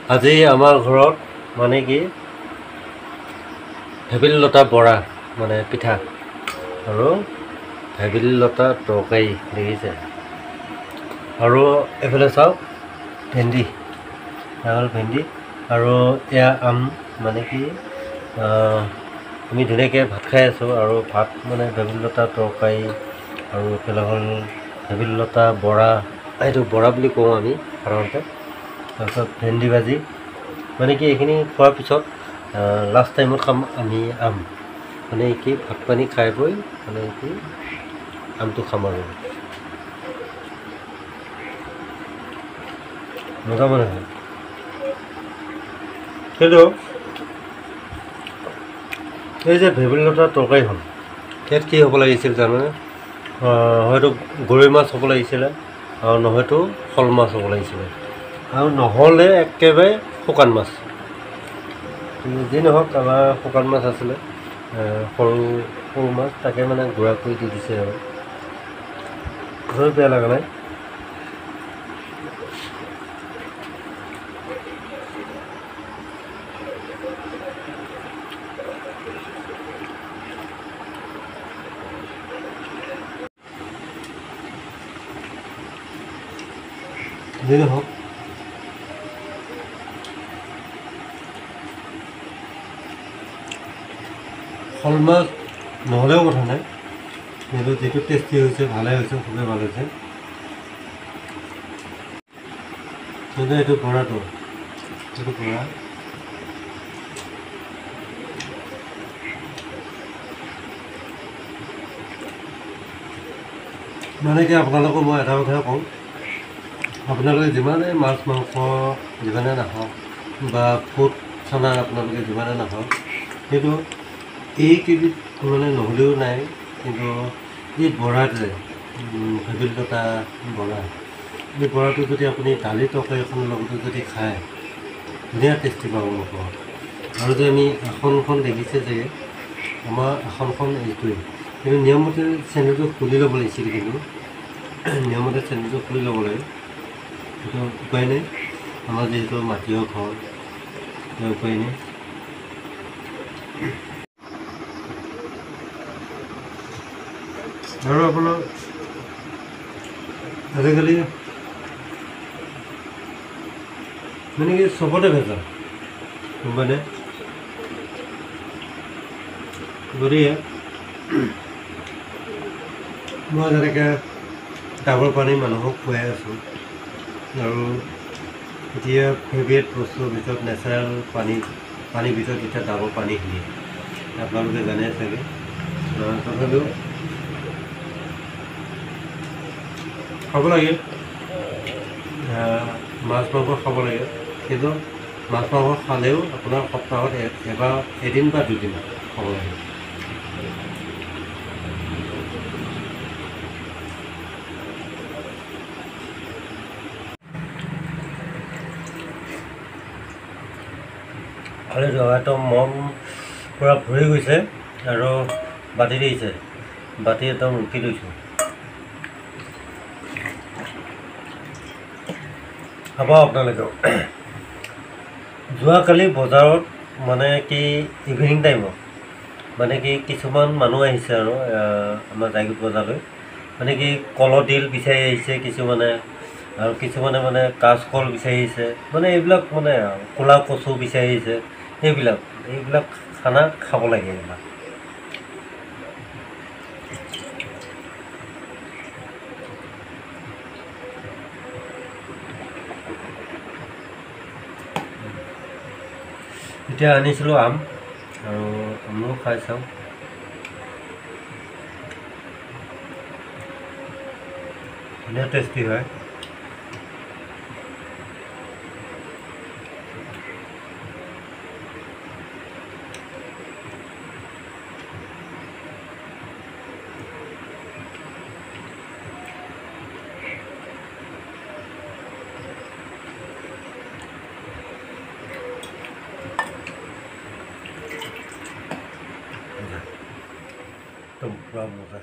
আজি আমাৰ ঘৰত মানে কি ভেবেলী লতা বৰা মানে পিঠা আৰু ভেবেলী লতা তৰকাৰী দেখিছে আৰু এফালে চাওক ভেন্দি ডাঙৰ ভেন্দি আৰু এয়া আম মানে কি আমি ধুনীয়াকৈ ভাত খাই আছোঁ আৰু ভাত মানে ভেবেলী লতা তৰকাৰী আৰু এফালে হ'ল ভেবেলী লতা বৰা এইটো বৰা বুলি কওঁ আমি সাধাৰণতে তাৰপিছত ভেন্দি ভাজি মানে কি এইখিনি খোৱাৰ পিছত লাষ্ট টাইমত খাম আমি আম মানে কি ভাত পানী খাই বৈ মানে কি আমটো খাম আৰু মজা মানে হয় কিন্তু এই যে ভেবেলী লতাৰ তৰকাৰীখন ইয়াত কি হ'ব লাগিছিল জানেনে হয়তো গৰৈ মাছ হ'ব লাগিছিলে আৰু নহয়তো শ'ল মাছ হ'ব লাগিছিলে আৰু নহ'লে একেবাৰে শুকান মাছ যি নহওক আমাৰ শুকান মাছ আছিলে সৰু সৰু মাছ তাকে মানে গুড়া কৰি দি দিছে আৰু বহুত বেয়া লগা নাই যি নহওক শ'ল মাছ নহ'লেও কথা নাই কিন্তু যিটো টেষ্টি হৈছে ভালে হৈছে খুবেই ভাল হৈছে কিন্তু এইটো বৰাটো এইটো বৰা মানে কি আপোনালোকক মই এটা কথা কওঁ আপোনালোকে যিমানে মাছ মাংস যিমানে নাখাওক বা ফুট চানা আপোনালোকে যিমানে নাখাওক কিন্তু এইকেইবিধ মানে নহ'লেও নাই কিন্তু এই বৰাটোৱে ভেবেলী লতা বৰা এই বৰাটো যদি আপুনি দালি তৰকাৰী এখনৰ লগতো যদি খায় ধুনীয়া টেষ্টি পাব লগত আৰু যে আমি আসনখন দেখিছে যে আমাৰ আসনখন এইটোৱে কিন্তু নিয়মমতে চেনেলটো খুলি ল'ব লাগিছিল কিন্তু নিয়মমতে চেনেলটো খুলি ল'ব লাগে সেইটো উপায় নাই আমাৰ যিহেতু মাটিৰ ঘৰ উপায় নাই আৰু আপোনাৰ আজিকালি মানে কি চবতে ভেজাল গমপাইনে গতিকে মই যেনেকৈ ডাবৰ পানী মানুহক খুৱাই আছোঁ আৰু এতিয়া ফেভৰেট বস্তুৰ ভিতৰত নেচাৰেল পানীৰ ভিতৰত এতিয়া ডাবৰ পানীখিনি আপোনালোকে জানে চাগে তথাপিও খাব লাগে মাছ মাংস খাব লাগে কিন্তু মাছ মাংস খালেও আপোনাৰ সপ্তাহত এদিন বা দুদিন খাব লাগে খালি একদম মন পূৰা ভৰি গৈছে আৰু বাতি দিছে বাতি একদম ৰুকি লৈছোঁ খাব আপোনালোকেও যোৱাকালি বজাৰত মানে কি ইভিনিং টাইমত মানে কি কিছুমান মানুহ আহিছে আৰু আমাৰ জাগীত বজাৰলৈ মানে কি কলডিল বিচাৰি আহিছে কিছুমানে আৰু কিছুমানে মানে কাঁচকল বিচাৰি আহিছে মানে এইবিলাক মানে ক'লা কচু বিচাৰি আহিছে এইবিলাক খানা খাব লাগে এইবিলাক এতিয়া আনিছিলোঁ আম আৰু আমো খাই চাওঁ ধুনীয়া টেষ্টি হয় একদম পুৰা মজা